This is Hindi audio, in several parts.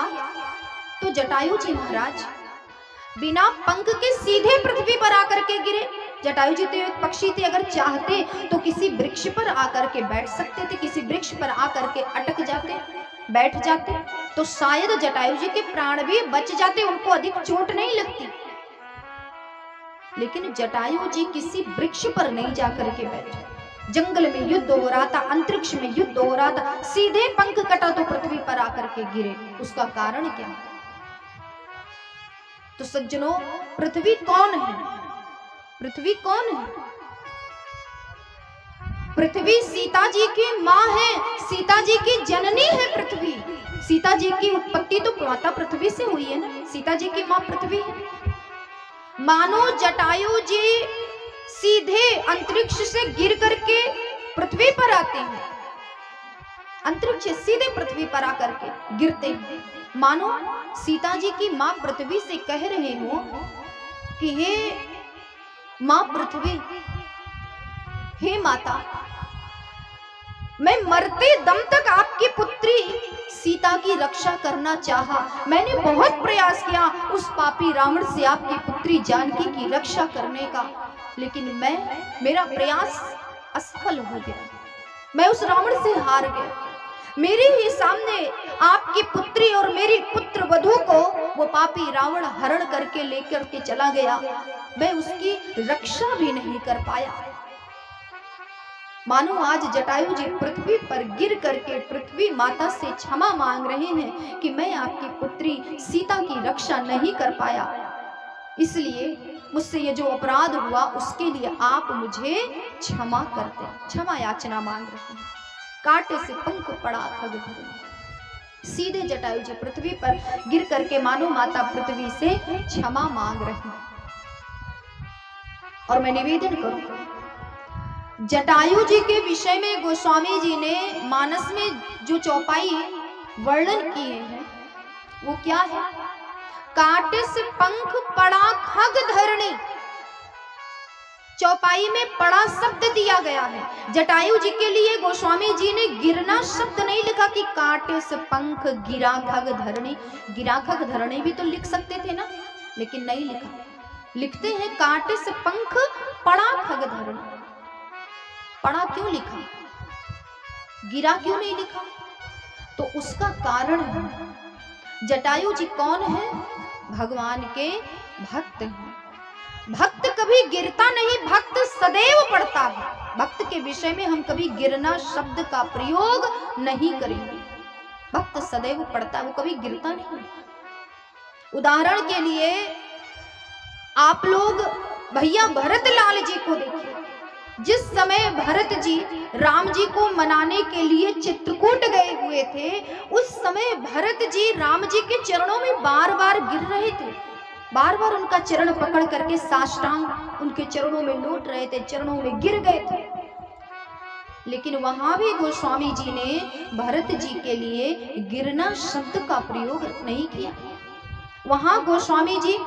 किया तो जटायु जी महाराज बिना पंख के सीधे पृथ्वी पर आकर के गिरे। जटायु जी तो एक पक्षी थे, अगर चाहते तो किसी वृक्ष पर आकर के बैठ सकते थे, किसी वृक्ष पर आकर के अटक जाते, बैठ जाते, तो शायद जटायु जी के प्राण भी बच जाते, उनको अधिक चोट नहीं लगती। लेकिन जटायु जी किसी वृक्ष पर नहीं जाकर के बैठे। जंगल में युद्ध हो रहा था, अंतरिक्ष में युद्ध हो रहा था, सीधे पंख कटा तो पृथ्वी पर आकर के गिरे। उसका कारण क्या? तो सज्जनों, पृथ्वी कौन है? पृथ्वी कौन है? पृथ्वी सीता जी की माँ है, सीता जी की जननी है पृथ्वी। सीता जी की उत्पत्ति तो माता पृथ्वी से हुई है ना, सीता जी की माँ पृथ्वी है। मानो जटायु जी सीधे अंतरिक्ष से गिर करके पृथ्वी पर आते हैं, अंतरिक्ष से सीधे पृथ्वी पर आकर के गिरते हैं। मानो सीता जी की मां पृथ्वी से कह रहे हो कि हे मां पृथ्वी, हे माता, मैं मरते दम तक आपकी पुत्री सीता की रक्षा करना चाहा। मैंने बहुत प्रयास किया उस पापी रावण से आपकी पुत्री जानकी की रक्षा करने का, लेकिन मेरा प्रयास असफल हो गया। मैं उस रावण से हार गया। मेरे ही सामने आपकी पुत्री और मेरी पुत्र वधू को वो पापी रावण हरण करके लेकर के चला गया। मैं उसकी रक्षा भी नहीं कर पाया। मानो आज जटायु जी पृथ्वी पर गिर करके पृथ्वी माता से क्षमा मांग रहे हैं कि मैं आपकी पुत्री सीता की रक्षा नहीं कर पाया, इसलिए मुझसे ये जो अपराध हुआ उसके लिए आप मुझे क्षमा कर दें। क्षमा याचना मांग रहे हैं। कांटे से पंख पड़ा खग धरे। सीधे जटायु जी पृथ्वी पर गिर करके मानो माता पृथ्वी से क्षमा मांग रहे हैं। और मैं निवेदन करूं, जटायु जी के विषय में गोस्वामी जी ने मानस में जो चौपाई वर्णन किए हैं वो क्या है? कांटे से पंख पड़ा खग धरणी। चौपाई में पड़ा शब्द दिया गया है। जटायु जी के लिए गोस्वामी जी ने गिरना शब्द नहीं लिखा कि कांटे से पंख गिरा खग धरणी। गिरा खग धरणी भी तो लिख सकते थे ना, लेकिन नहीं लिखा। लिखते हैं कांटे से पंख पड़ा खग धरणी। पड़ा क्यों लिखा? गिरा क्यों नहीं लिखा? तो उसका कारण है, जटायु जी कौन है? भगवान के भक्त हैं। भक्त कभी गिरता नहीं, भक्त सदैव पड़ता है। भक्त के विषय में हम कभी गिरना शब्द का प्रयोग नहीं करेंगे। भक्त सदैव पड़ता है, वो कभी गिरता नहीं। उदाहरण के लिए आप लोग भैया भरत लाल जी को देखिए। जिस समय भरत जी राम जी को मनाने के लिए चित्रकूट गए हुए थे, उस समय भरत जी राम जी के चरणों में बार बार गिर रहे थे। बार बार उनका चरण पकड़ करके साष्टांग उनके चरणों में लौट रहे थे, चरणों में गिर गए थे। लेकिन वहां भी गोस्वामी जी ने भरत जी के लिए गिरना शब्द का प्रयोग नहीं किया। वहां गोस्वामी जी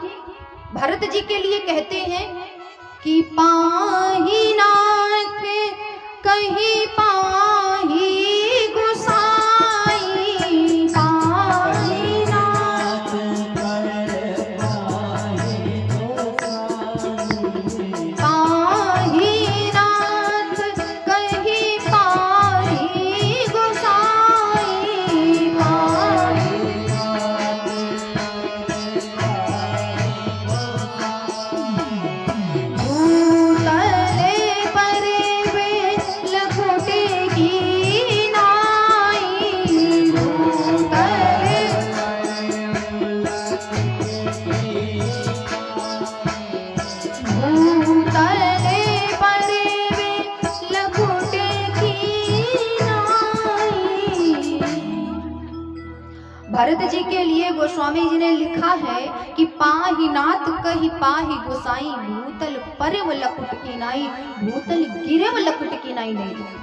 भरत जी के लिए कहते हैं कि पाही नाथ कहीं पाही गोसाई, पाही नाथ पाही नाथ कहीं पाही गोसाई, भरत जी के लिए गोस्वामी जी ने लिखा है कि पाही नाथ कही पाही गोसाई, भूतल परम लकुट की नाई, भूतल गिरव लकुट की नाई नहीं लिखा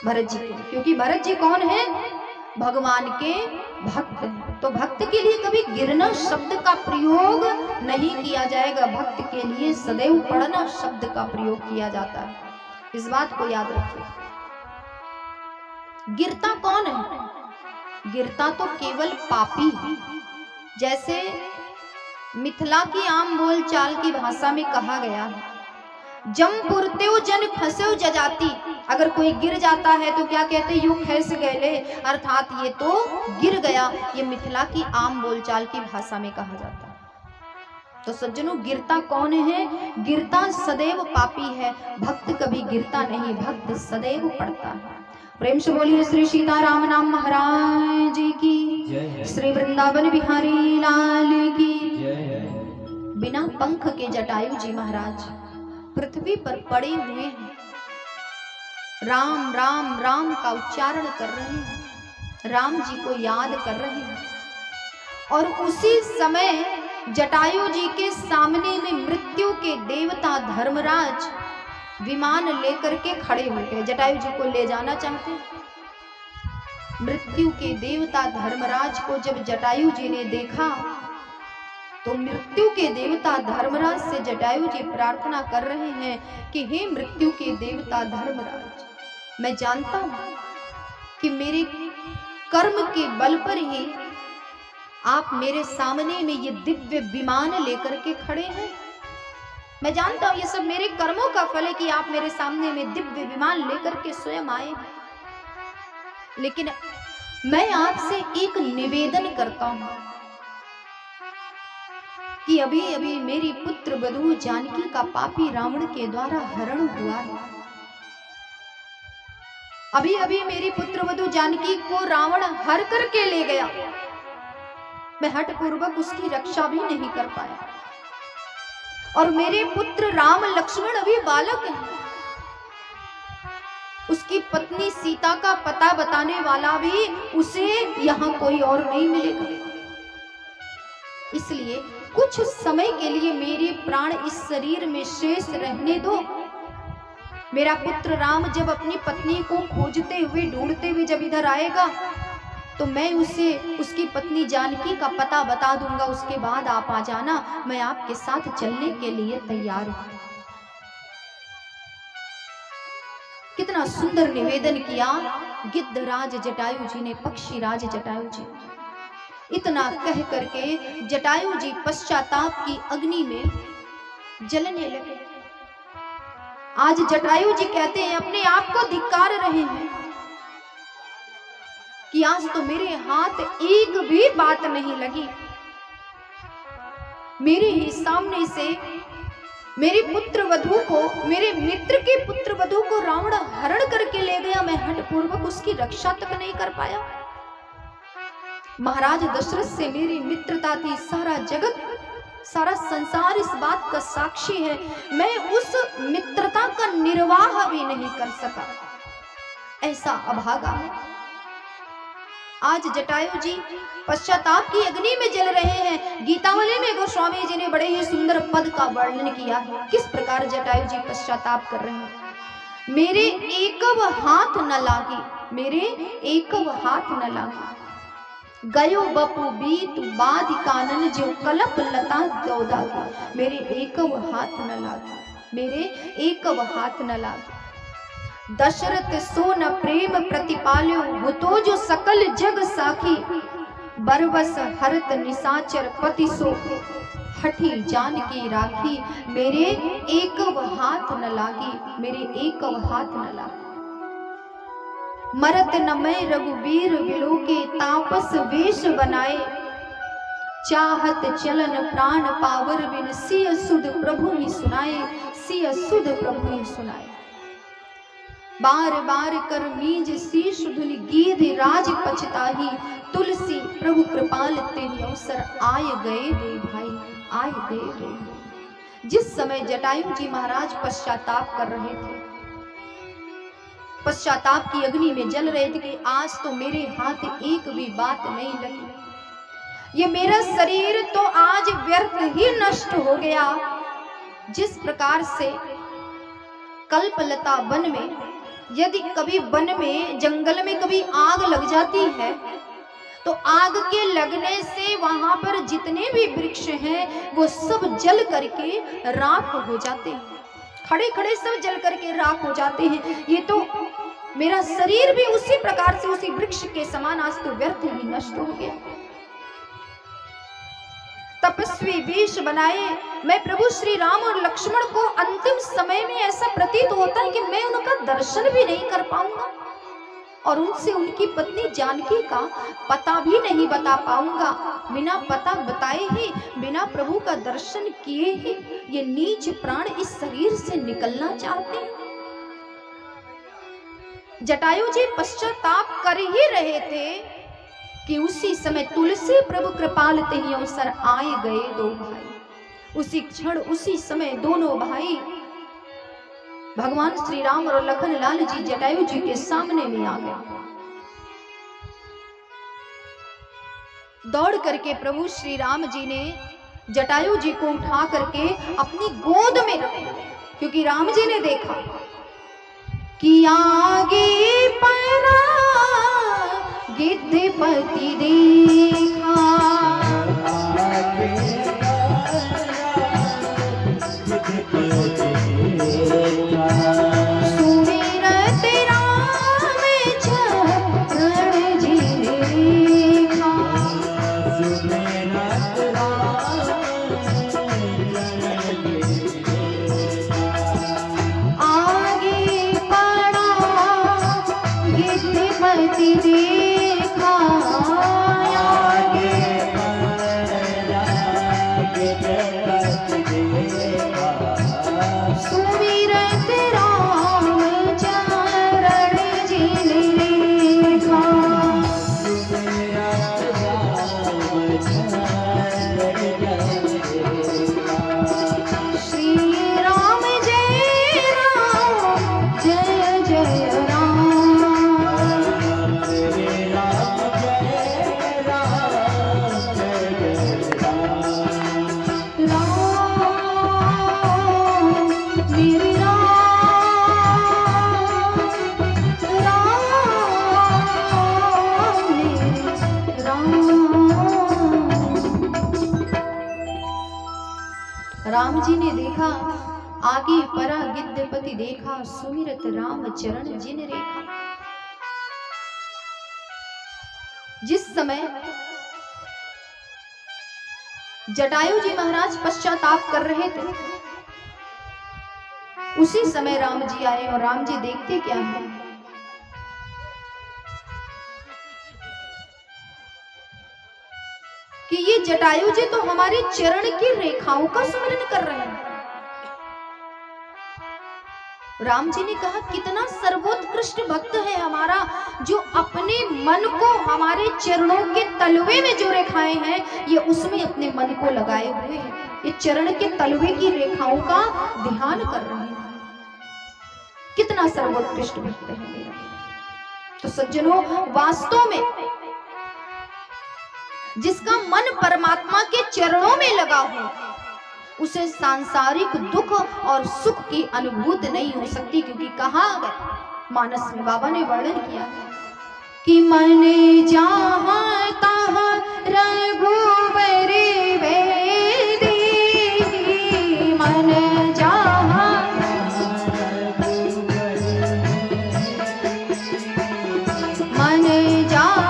भरत जी के। क्योंकि भरत जी कौन है? भगवान के भक्त हैं। तो भक्त के लिए कभी गिरना शब्द का प्रयोग नहीं किया जाएगा। भक्त के लिए सदैव पढ़ना शब्द का प्रयोग किया जाता है। इस बात को याद रखिए। गिरता कौन है? गिरता तो केवल पापी। जैसे मिथिला की आम बोलचाल की भाषा में कहा गया है, जम पुरतेउ जन खसेउ जजाति। अगर कोई गिर जाता है तो क्या कहते, यू खस गए, अर्थात ये तो गिर गया। ये मिथिला की आम बोलचाल की भाषा में कहा जाता है। तो सज्जनों, गिरता कौन है? गिरता सदैव पापी है। भक्त कभी गिरता नहीं, भक्त सदैव पड़ता है। प्रेम से बोलिए श्री सीताराम नाम महाराज जी की, श्री वृंदावन बिहारी लाल की। बिना पंख के जटायु जी महाराज पृथ्वी पर पड़े हुए हैं, राम राम राम का उच्चारण कर रहे हैं, राम जी को याद कर रहे हैं। और उसी समय जटायु जी के सामने में मृत्यु के देवता धर्मराज विमान लेकर के खड़े हुए थे, जटायु जी को ले जाना चाहते। मृत्यु के देवता धर्मराज को जब जटायु जी ने देखा तो मृत्यु के देवता धर्मराज से जटायु जी प्रार्थना कर रहे हैं कि हे मृत्यु के देवता धर्मराज, मैं जानता हूं कि मेरे कर्म के बल पर ही आप मेरे सामने में ये दिव्य विमान लेकर के खड़े हैं। मैं जानता हूं ये सब मेरे कर्मों का फल है कि आप मेरे सामने में दिव्य विमान लेकर के स्वयं आए हैं। लेकिन मैं आपसे एक निवेदन करता हूं कि अभी अभी मेरी पुत्र वधू जानकी का पापी रावण के द्वारा हरण हुआ है। अभी अभी मेरी पुत्र वधू जानकी को रावण हर करके ले गया। मैं हठपूर्वक उसकी रक्षा भी नहीं कर पाया। और मेरे पुत्र राम लक्ष्मण अभी बालक हैं। उसकी पत्नी सीता का पता बताने वाला भी उसे यहां कोई और नहीं मिलेगा। इसलिए कुछ समय के लिए मेरे प्राण इस शरीर में शेष रहने दो। मेरा पुत्र राम जब अपनी पत्नी को खोजते हुए ढूंढते हुए जब इधर आएगा तो मैं उसे उसकी पत्नी जानकी का पता बता दूंगा। उसके बाद आप आ जाना, मैं आपके साथ चलने के लिए तैयार हूं। कितना सुंदर निवेदन किया गिद्धराज जटायु जी ने, पक्षीराज जटायु जी। इतना कह करके जटायु जी पश्चाताप की अग्नि में जलने लगे। आज जटायु जी कहते हैं, अपने आप को धिक्कार रहे हैं कि आज तो मेरे हाथ एक भी बात नहीं लगी। मेरे ही सामने से मेरे पुत्र वधू को, मेरे मित्र के पुत्र वधू को रावण हरण करके ले गया। मैं हठपूर्वक उसकी रक्षा तक नहीं कर पाया। महाराज दशरथ से मेरी मित्रता थी। सारा जगत, सारा संसार इस बात का साक्षी है। मैं उस मित्रता का निर्वाह भी नहीं कर सका। ऐसा अभागा है। आज जटायु जी पश्चाताप की अग्नि में जल रहे हैं। गीतावली में गोस्वामी जी ने बड़े ही सुंदर पद का वर्णन किया है, किस प्रकार जटायु जी पश्चाताप कर रहे हैं। मेरे एकव हाथ न लागी, मेरे एकव हाथ न लागी, गयो बपु बीत बाध कानन जो कलप लता दौदा। मेरे एकव हाथ न लागी, मेरे एकव हाथ न लागी। दशरथ सो न प्रेम प्रतिपाल्यो, वो तो जो सकल जग साखी। बरबस हरत निसाचर पति सो, हठी जान की राखी। मेरे एकव हाथ न लागी, मेरे एकव हाथ न लागी। मरत न मैं रघुवीर विलोके, तापस वेश बनाए। चाहत चलन प्राण पावर बिन, सिय सुध प्रभु ही सुनाए, सिय सुध प्रभु ही सुनाए। बार बार कर मीज शीश धुल, गीध राज पछताही। तुलसी प्रभु कृपाल तेरी अवसर, आय गए रे भाई, आय गए रे। जिस समय जटायु जी महाराज पश्चाताप कर रहे थे, पश्चाताप की अग्नि में जल रहे थे कि आज तो मेरे हाथ एक भी बात नहीं लगी, ये मेरा शरीर तो आज व्यर्थ ही नष्ट हो गया। जिस प्रकार से कल्पलता वन में, यदि कभी वन में, जंगल में कभी आग लग जाती है तो आग के लगने से वहां पर जितने भी वृक्ष हैं वो सब जल करके राख हो जाते हैं। खड़े खड़े सब जल करके राख हो जाते हैं। ये तो मेरा शरीर भी उसी प्रकार से उसी वृक्ष के समान आज तो व्यर्थ ही नष्ट हो गया। तपस्वी वेश बनाए मैं प्रभु श्री राम और लक्ष्मण को अंतिम समय में ऐसा प्रतीत होता है कि मैं उनका दर्शन भी नहीं कर पाऊंगा और उनसे उनकी पत्नी जानकी का पता भी नहीं बता पाऊंगा। बिना पता बताए ही, बिना प्रभु का दर्शन किए ही ये नीच प्राण इस शरीर से निकलना चाहते हैं। जटायु जी पश्चाताप कर ही रहे थे कि उसी समय तुलसी प्रभु कृपाल ते ही अवसर आए गए दो भाई। उसी क्षण उसी समय दोनों भाई भगवान श्री राम और लखन लाल जी जटायु जी के सामने में आ गए। दौड़ करके प्रभु श्री राम जी ने जटायु जी को उठा करके अपनी गोद में रखा, क्योंकि राम जी ने देखा कि आगे परा गिद्धपति देखा, राम जी ने देखा आगे परा गिद्धपति देखा, सुमिरत राम चरण जिन रेखा। जिस समय जटायु जी महाराज पश्चाताप कर रहे थे उसी समय राम जी आए और राम जी देखते क्या है कि ये जटायु जी तो हमारे चरण की रेखाओं का स्मरण कर रहे हैं। राम जी ने कहा कितना सर्वोत्कृष्ट भक्त है हमारा, जो अपने मन को हमारे चरणों के तलवे में जो रेखाएं हैं ये उसमें अपने मन को लगाए हुए हैं, ये चरण के तलवे की रेखाओं का ध्यान कर रहे हैं। कितना सर्वोत्कृष्ट भक्त है मेरा। तो सज्जनों, वास्तव में जिसका मन परमात्मा के चरणों में लगा हो उसे सांसारिक दुख और सुख की अनुभूति नहीं हो सकती, क्योंकि कहा गया मानस में बाबा ने वर्णन किया कि मने जहाँ तहाँ रघुबर वेदी, मन जहाँ मन जहाँ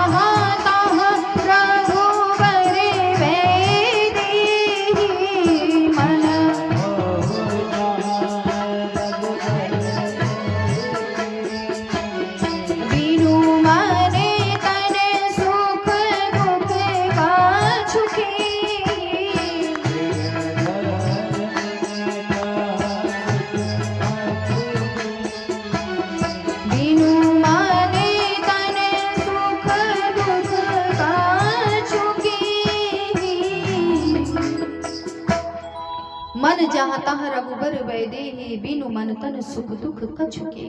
मन जहाँ तहाँ रघुबर वैदेही बिनु मन तन सुख दुख कछुके।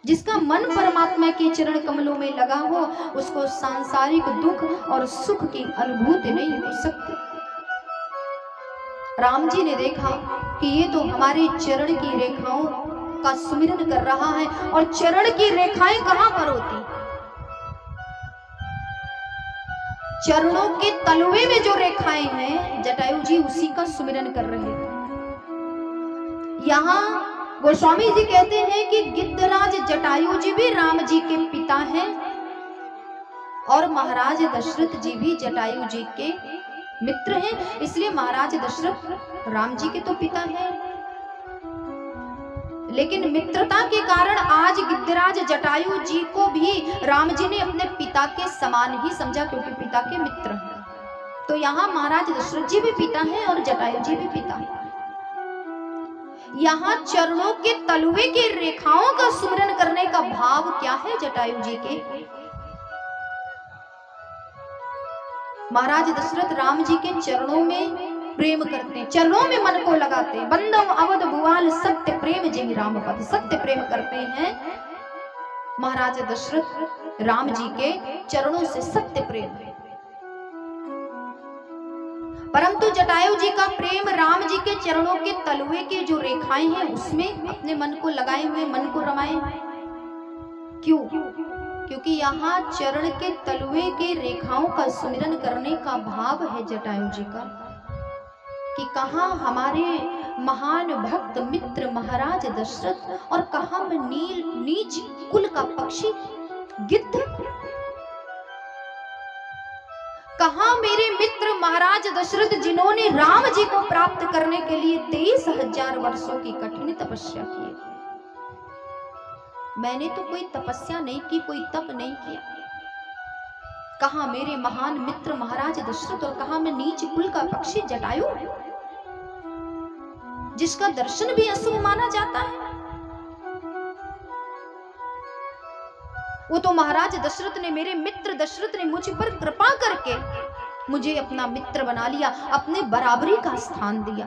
जिसका मन परमात्मा के चरण कमलों में लगा हो उसको सांसारिक दुख और सुख की अनुभूति नहीं हो सकती। राम जी ने देखा कि ये तो हमारे चरण की रेखाओं का सुमिरन कर रहा है, और चरण की रेखाएं कहां पर होती? चरणों के तलवे में जो रेखाएं हैं जटायु जी उसी का सुमिरन कर रहे थे। यहाँ गोस्वामी जी कहते हैं कि गिद्धराज जटायु जी भी राम जी के पिता हैं और महाराज दशरथ जी भी जटायु जी के मित्र हैं, इसलिए महाराज दशरथ राम जी के तो पिता हैं। लेकिन मित्रता के कारण आज गिद्धराज जटायु जी को भी राम जी ने अपने पिता के समान ही समझा, क्योंकि पिता के मित्र हैं। तो यहाँ महाराज दशरथ जी भी पिता हैं और जटायु जी भी पिता हैं। यहाँ चरणों के तलवे की रेखाओं का सुमिरन करने का भाव क्या है जटायु जी के? महाराज दशरथ राम जी के चरणों में प्रेम करते हैं, चरणों में मन को लगाते हैं। बंदव अवध भुआल सत्य प्रेम जिहि राम पद, सत्य प्रेम करते हैं महाराज दशरथ राम जी के चरणों से, सत्य प्रेम है। परंतु जटायु जी का प्रेम राम जी के चरणों के तलवे के जो रेखाएं हैं उसमें अपने मन को लगाए हुए, मन को रमाए। क्यों? क्योंकि यहाँ चरण के तलवे के रेखाओं का सुमिरन करने का भाव है जटायु जी का, कि कहाँ हमारे महान भक्त मित्र महाराज दशरथ और कहाँ में नीच कुल का पक्षी गिद्ध, कहाँ मेरे मित्र महाराज दशरथ जिन्होंने राम जी को प्राप्त करने के लिए 23,000 वर्षों की कठिन तपस्या की। मैंने तो कोई तपस्या नहीं की, कोई तप नहीं किया। कहाँ मेरे महान मित्र महाराज दशरथ और कहाँ मैं नीच कुल का पक्षी जटायु, जिसका दर्शन भी अशुभ माना जाता है। वो तो महाराज दशरथ ने, मेरे मित्र दशरथ ने मुझ पर कृपा करके मुझे अपना मित्र बना लिया, अपने बराबरी का स्थान दिया।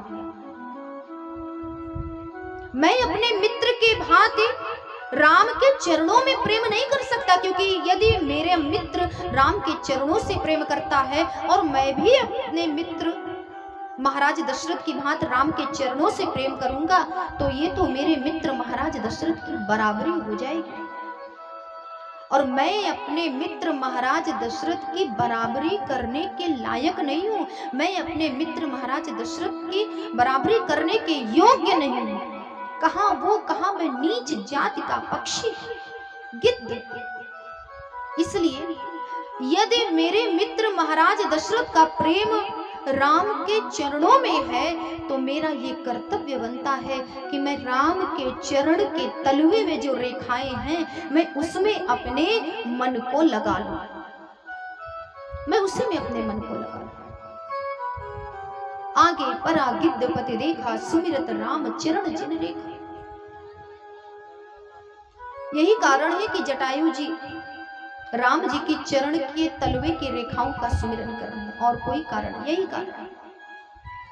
मैं अपने मित्र के भांति राम के चरणों में प्रेम नहीं कर सकता, क्योंकि यदि मेरे मित्र राम के चरणों से प्रेम करता है और मैं भी अपने मित्र महाराज दशरथ की भांति राम के चरणों से प्रेम करूंगा, तो ये तो मेरे मित्र महाराज दशरथ की बराबरी हो जाएगी। और मैं अपने मित्र महाराज दशरथ की बराबरी करने के लायक नहीं हूं, मैं अपने मित्र महाराज दशरथ की बराबरी करने के योग्य नहीं हूं। कहां वो, कहां मैं नीच जाति का पक्षी गिद्ध। इसलिए यदि मेरे मित्र महाराज दशरथ का प्रेम राम के चरणों में है, तो मेरा ये कर्तव्य बनता है कि मैं राम के चरण के तलवे में जो रेखाएं हैं, मैं उसमें अपने मन को लगा लूं, मैं उसी में अपने मन को लगा लूं। आगे परा गिद्धपति देखा, सुमिरत राम चरण जिन रेखा। यही कारण है कि जटायु जी राम जी की चरण के तलवे की रेखाओं का सुमिरन कर रहे हैं, और कोई कारण, यही कारण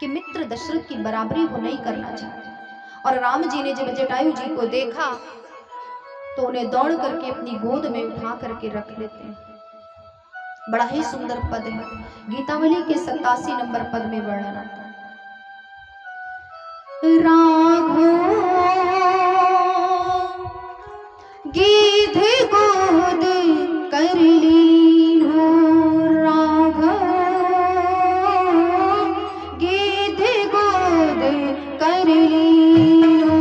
कि मित्र दशरथ की बराबरी वो नहीं करना चाहते। और राम जी ने जब जटायु जी को देखा तो उन्हें दौड़ करके अपनी गोद में उठा करके रख लेते हैं। बड़ा ही सुंदर पद है, गीतावली के 87 नंबर पद में वर्णन आता है। राघो गीध गोद कर ली हो, राघव गीध गोद कर ली हो,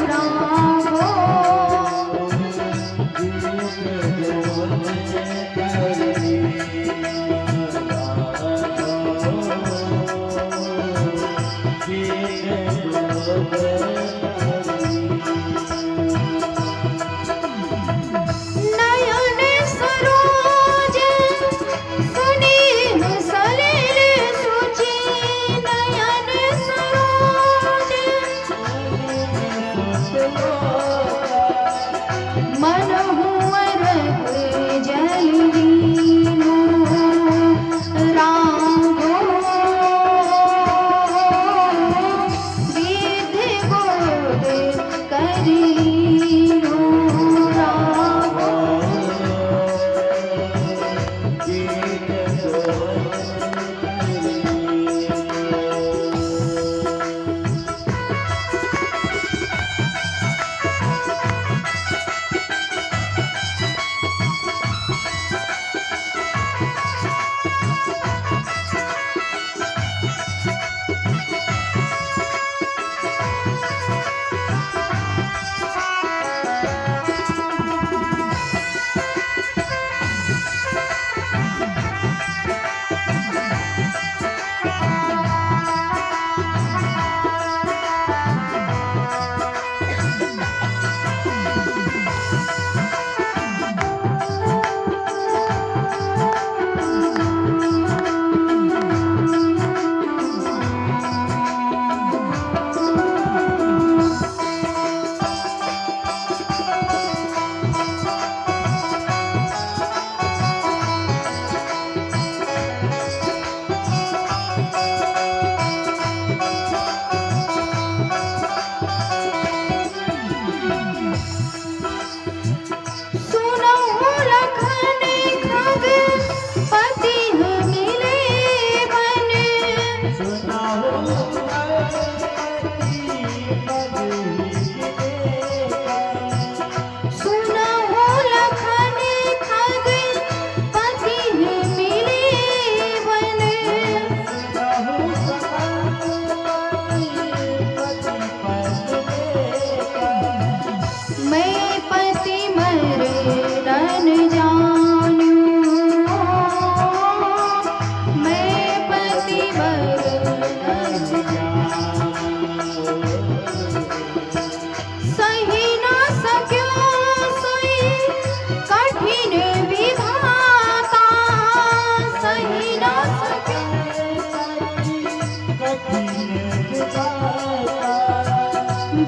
राघव नयन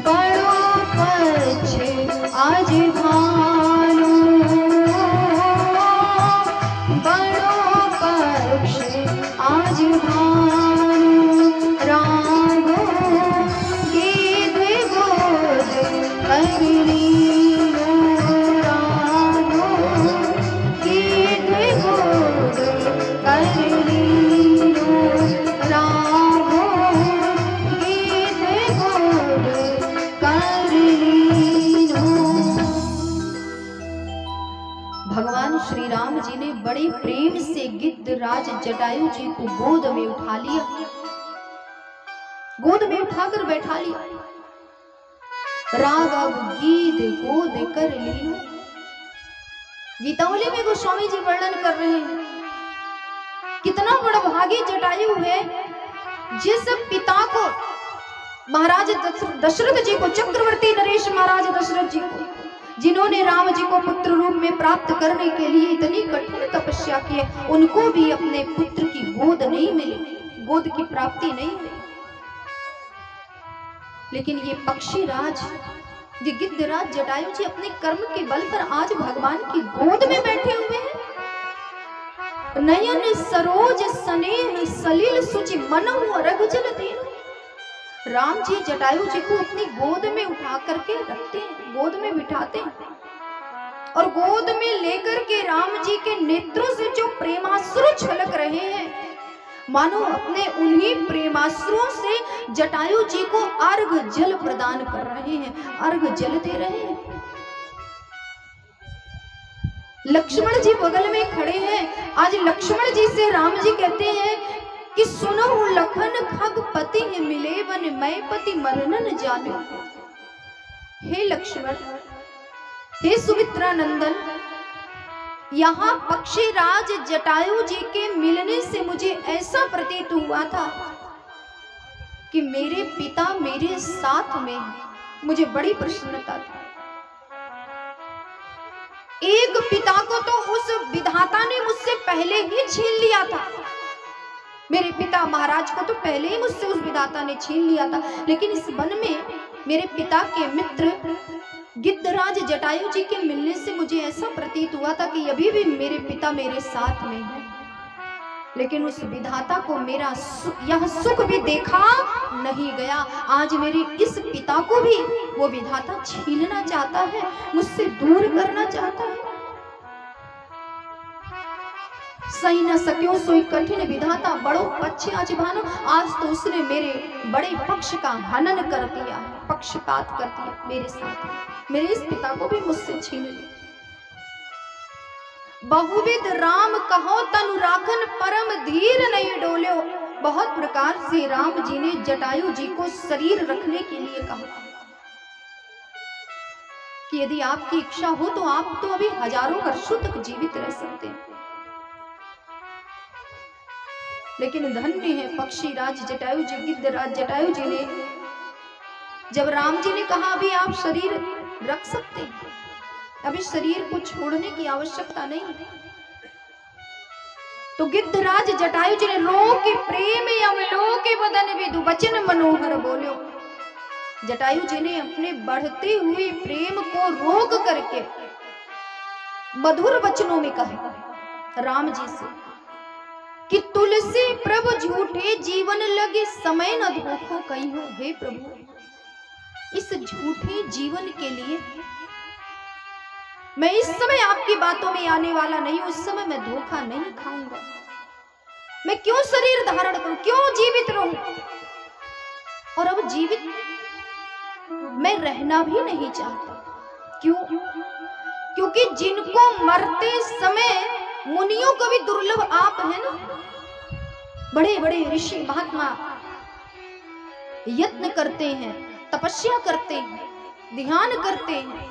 बड़ो पछे आज भानु, बड़ो पक्षे आज भानु, रागो गीत गोद करलीनो, रागो गीत गोद करलीनो, रागो गीत गोद करलीनो। भगवान श्री राम जी ने बड़े प्रेम से गिद्धराज जटायु जी को गोद में उठा लिया, गोद में उठाकर बैठा लिया। राघव गीत गोद कर लीनो। गीतावली में गोस्वामी जी वर्णन कर रहे हैं कितना बड़ा भागी जटायु है जिस पिता को, महाराज दशरथ जी को, चक्रवर्ती नरेश महाराज दशरथ जी को, जिन्होंने राम जी को पुत्र रूप में प्राप्त करने के लिए इतनी कठिन तपस्या की, उनको भी अपने पुत्र की गोद नहीं मिली, गोद की प्राप्ति नहीं हुई। लेकिन ये पक्षी राज, ये गिद्धराज जटायु जी अपने कर्म के बल पर आज भगवान की गोद में बैठे हुए हैं। नयन सरोज स्नेह सलिल सुचि मनहु अरग जल देनु। राम जी जटायु जी को अपनी गोद में उठा करके रखते हैं, गोद में बिठाते हैं, और गोद में लेकर के राम जी के नेत्रों से जो प्रेमाश्रु छलक रहे हैं, मानो अपने उन्हीं प्रेमाश्रुओं से जटायु जी को अर्घ जल प्रदान कर रहे हैं, अर्घ जल दे रहे हैं। लक्ष्मण जी बगल में खड़े हैं। आज लक्ष्मण जी से राम जी कहते हैं कि सुनो लखन खगपति है मिले बन मैं पति मरनन जानो। हे लक्ष्मण, हे सुमित्रा नंदन, यहाँ पक्षी राज जटायु जी के मिलने से मुझे ऐसा प्रतीत हुआ था कि मेरे पिता मेरे साथ में, मुझे बड़ी प्रसन्नता थी। एक पिता को तो उस विधाता ने मुझसे पहले ही छीन लिया था, मेरे पिता महाराज को तो पहले ही मुझसे उस विधाता ने छीन लिया था, लेकिन इस वन में मेरे पिता के मित्र गिद्धराज जटायु जी के मिलने से मुझे ऐसा प्रतीत हुआ था कि अभी भी मेरे पिता मेरे साथ में है। लेकिन उस विधाता को मेरा यह सुख भी देखा नहीं गया। आज मेरे इस पिता को भी वो विधाता छीनना चाहता है, मुझसे दूर करना चाहता है। सही न सक्यो सोई कठिन विधाता, बड़ो पक्षी आज भानो। आज तो उसने मेरे बड़े पक्ष का हनन कर दिया, पक्षपात कर दिया मेरे साथ, मेरे इस पिता को भी मुझसे छीन लिया। बहुविध राम कहो तनु राखन परम धीर नहीं डोल्यो। बहुत प्रकार से राम जी ने जटायु जी को शरीर रखने के लिए कहा कि यदि आपकी इच्छा हो तो आप तो अभी हजारों वर्षों तक जीवित रह सकते हैं। लेकिन धन्य है पक्षी राज जटायु जी, गिद्धराज जटायु जी ने जब राम जी ने कहा अभी आप शरीर रख सकते हैं, अभी शरीर को छोड़ने की आवश्यकता नहीं, तो गिद्धराज जटायु जी ने रो के प्रेम अवलो के बदन विदु वचन मनोहर बोलो। जटायु जी ने अपने बढ़ते हुए प्रेम को रोक करके मधुर वचनों में कहा राम जी से कि तुलसी प्रभु झूठे जीवन लगे समय न धोखो कहीं हो। हे प्रभु, इस झूठे जीवन के लिए मैं इस समय आपकी बातों में आने वाला नहीं, उस समय मैं धोखा नहीं खाऊंगा। मैं क्यों शरीर धारण करूं, क्यों जीवित रहूं, और अब जीवित मैं रहना भी नहीं चाहता। क्यों? क्योंकि जिनको मरते समय मुनियों को भी दुर्लभ आप है ना, बड़े बड़े ऋषि महात्मा यत्न करते हैं, तपस्या करते हैं, ध्यान करते हैं,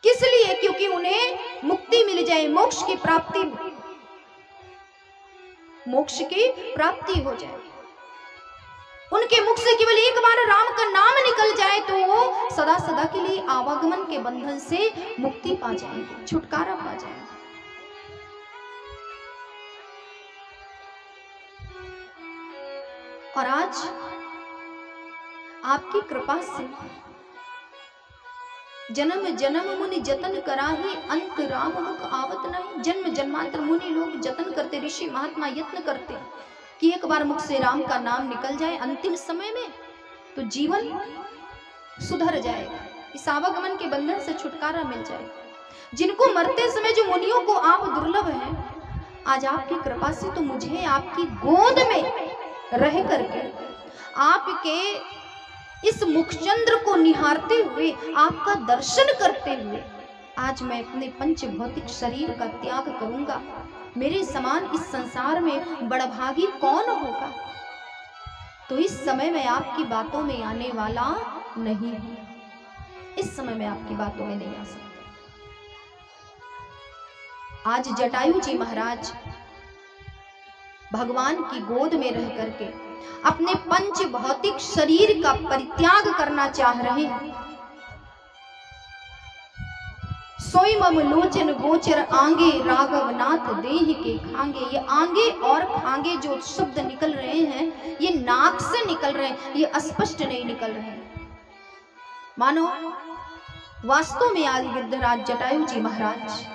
किस लिए? क्योंकि उन्हें मुक्ति मिल जाए, मोक्ष की प्राप्ति हो जाए। उनके मुख से केवल एक बार राम का नाम निकल जाए तो वो सदा सदा के लिए आवागमन के बंधन से मुक्ति पा जाएंगे, छुटकारा पा जाएंगे। और आज आपकी कृपा से जन्म जन्म मुनि जतन कराही, अंत राम मुख आवत नहीं। जन्म जन्मांतर मुनि लोग जतन करते, ऋषि महात्मा यत्न करते कि एक बार मुख से राम का नाम निकल जाए अंतिम समय में तो जीवन सुधर जाएगा, इस आवागमन के बंधन से छुटकारा मिल जाएगा। जिनको मरते समय जो मुनियों को आप दुर्लभ हैं, आज आपकी कृपा से तो मुझे आपकी गोद में रह करके आपके इस मुखचंद्र को निहारते हुए, आपका दर्शन करते हुए आज मैं अपने पंच भौतिक शरीर का त्याग करूंगा। मेरे समान इस संसार में बड़भागी कौन होगा। तो इस समय मैं आपकी बातों में आने वाला नहीं हूं, इस समय मैं आपकी बातों में नहीं आ सकता। आज जटायु जी महाराज भगवान की गोद में रह करके अपने पंच भौतिक शरीर का परित्याग करना चाह रहे हैं। सोई मम लोचन गोचर आंगे, राघवनाथ देह के खांगे। ये आंगे और खांगे जो शब्द निकल रहे हैं, ये नाक से निकल रहे हैं, ये अस्पष्ट नहीं निकल रहे हैं। मानो वास्तव में आज गिद्धराज जटायु जी महाराज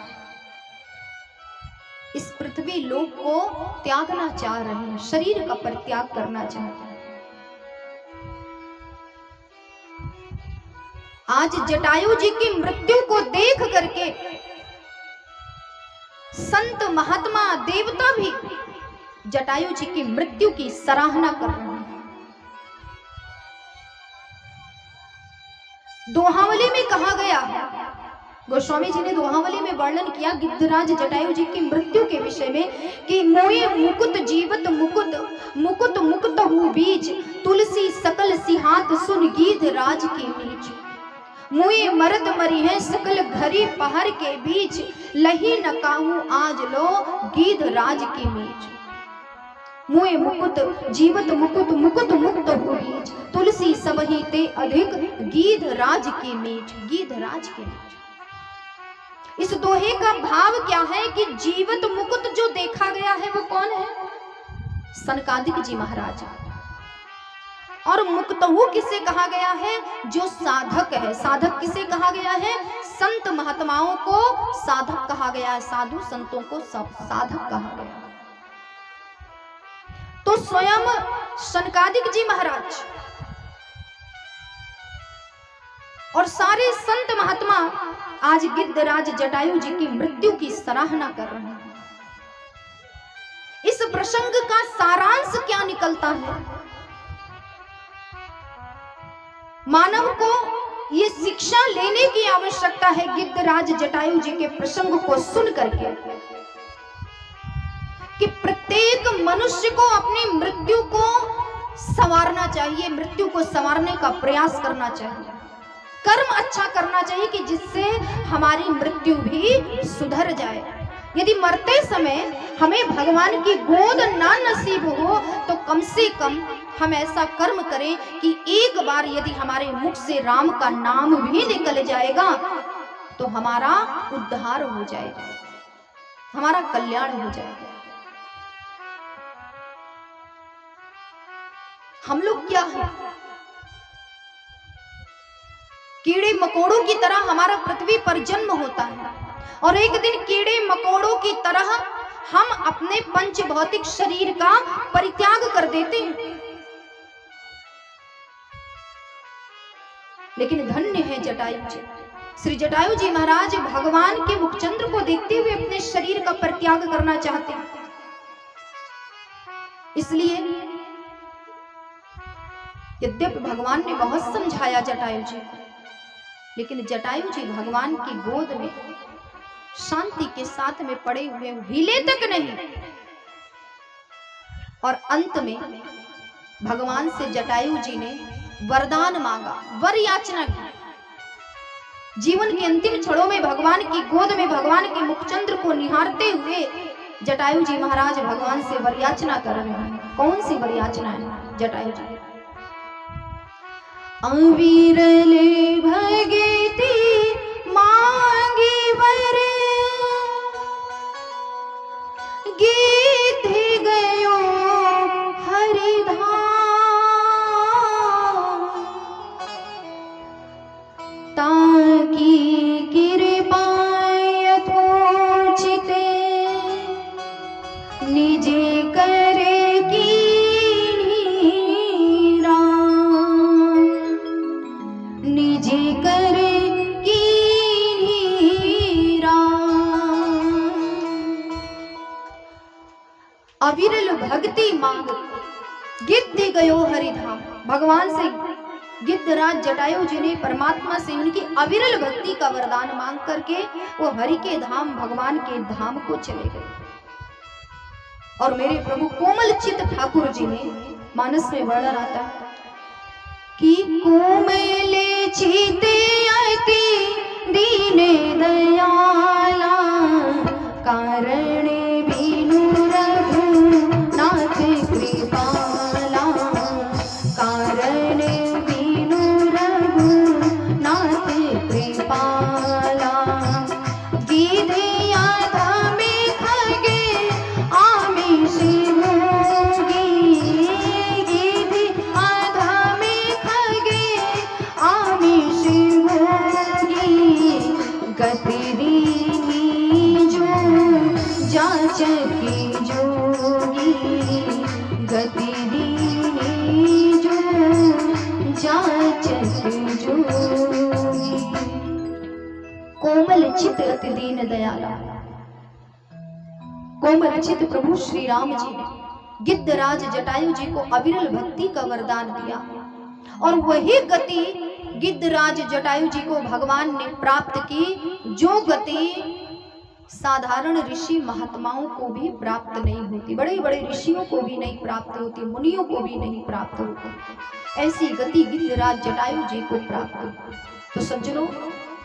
इस पृथ्वी लोक को त्यागना चाह रहे हैं, शरीर का परित्याग करना चाहते हैं। आज जटायु जी की मृत्यु को देख करके संत महात्मा देवता भी जटायु जी की मृत्यु की सराहना कर रहे हैं। दोहावली में कहा गया है, गोस्वामी जी ने दोहावली में वर्णन किया गिद्धराज जटायु जी की मृत्यु के विषय में कि मोये मुकुट जीवत मुकुट, मुकुट मुकुट हु बीज, तुलसी सकल सिहात सुन गीध राज के नीच। मुए मरद मरी है सकल घरी पहर के बीच, लही न काहू आज लो गीध राज के मीच। मुए मुकुट जीवत मुकुट, मुकुट मुक्त हो बीच, तुलसी सबही ते अधिक गीध राज के मीच, गीध राज के मीच। इस दोहे का भाव क्या है कि जीवत मुकुट जो देखा गया है वो कौन है? सनकादिक जी महाराज। और मुक्तहु किसे कहा गया है? जो साधक है। साधक किसे कहा गया है? संत महात्माओं को साधक कहा गया है, साधु संतों को साधक कहा गया है। तो स्वयं सनकादिक जी महाराज और सारे संत महात्मा आज गिद्धराज जटायु जी की मृत्यु की सराहना कर रहे हैं। इस प्रसंग का सारांश क्या निकलता है? मानव को ये शिक्षा लेने की आवश्यकता है गिद्धराज जटायु जी के प्रसंग को सुन करके कि प्रत्येक मनुष्य को अपनी मृत्यु को संवारना चाहिए, मृत्यु को संवारने का प्रयास करना चाहिए, कर्म अच्छा करना चाहिए कि जिससे हमारी मृत्यु भी सुधर जाए। यदि मरते समय हमें भगवान की गोद ना नसीब हो तो कम से कम हम ऐसा कर्म करें कि एक बार यदि हमारे मुख से राम का नाम भी निकल जाएगा तो हमारा उद्धार हो जाएगा, हमारा कल्याण हो जाएगा। हम लोग क्या है? कीड़े मकोड़ों की तरह हमारा पृथ्वी पर जन्म होता है और एक दिन कीड़े मकोड़ों की तरह हम अपने पंच भौतिक शरीर का परित्याग कर देते हैं। लेकिन धन्य है जटायु जी। श्री जटायु जी महाराज भगवान के मुखचंद्र को देखते हुए अपने शरीर का परित्याग करना चाहते हैं। इसलिए यद्यपि भगवान ने बहुत समझाया जटायु जी को, लेकिन जटायु जी भगवान की गोद में शांति के साथ में पड़े हुए, हिले तक नहीं। और अंत में भगवान से जटायु जी ने वरदान मांगा, वर याचना की। जीवन के अंतिम क्षणों में भगवान की गोद में भगवान के मुखचंद्र को निहारते हुए जटायु जी महाराज भगवान से वर याचना कर रहे हैं। कौन सी वर याचना है जटायु जी? अविरले भगति मांगी वर, गीत गयो हरिधाम। अविरल भक्ति मांग गिद्ध गयो हरिधाम। भगवान से गिद्धराज जटायु जी ने परमात्मा से उनकी अविरल भक्ति का वरदान मांग करके वो हरि के धाम, भगवान के धाम को चले गए। और मेरे प्रभु कोमल चित ठाकुर जी ने मानस में वर्णन आता है कि कोमल चित अति दीन दयाला कारण बिनु रघुनाथ कृपाला, कारण बिनु रघुनाथ कृपाला। गिद्ध आधमे खगे आमिष मोगी, गिद्ध आधमे खगे आमिष मोगी। गति दीनी जो जाचकी जोगी, गति दीनी जो जाचकी जोगी। कोमल चित अति दीन दयाला, कोमल चित प्रभु श्री राम जी ने गिद्धराज जटायु जी को अविरल भक्ति का वरदान दिया और वही गति गिद्धराज जटायु जी को भगवान ने प्राप्त की, जो गति साधारण ऋषि महात्माओं को भी प्राप्त नहीं होती, बड़े बड़े ऋषियों को भी नहीं प्राप्त होती, मुनियों को भी नहीं प्राप्त होती। ऐसी गति गिद्धराज जटायु जी को प्राप्त हुई। तो सज्जनों,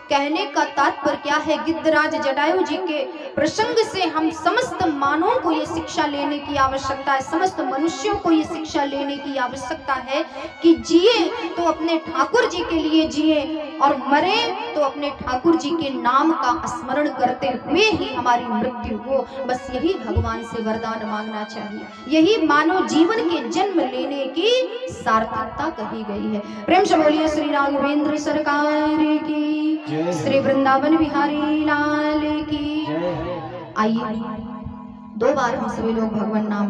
कहने का तात्पर्य क्या है? गिद्धराज जटायु जी के प्रसंग से हम समस्त मानवों को ये शिक्षा लेने की आवश्यकता है, समस्त मनुष्यों को ये शिक्षा लेने की आवश्यकता है कि जिए तो अपने ठाकुर जी के लिए जिए और मरे तो अपने ठाकुर जी के नाम का स्मरण करते हुए ही हमारी मृत्यु हो। बस यही भगवान से वरदान मांगना चाहिए, यही मानव जीवन के जन्म लेने की सार्थकता कही गई है। प्रेम से बोलिए श्री राघवेंद्र सरकार की, श्री वृंदावन बिहारी लाल की। आइए 2 बार हम सभी लोग भगवान नाम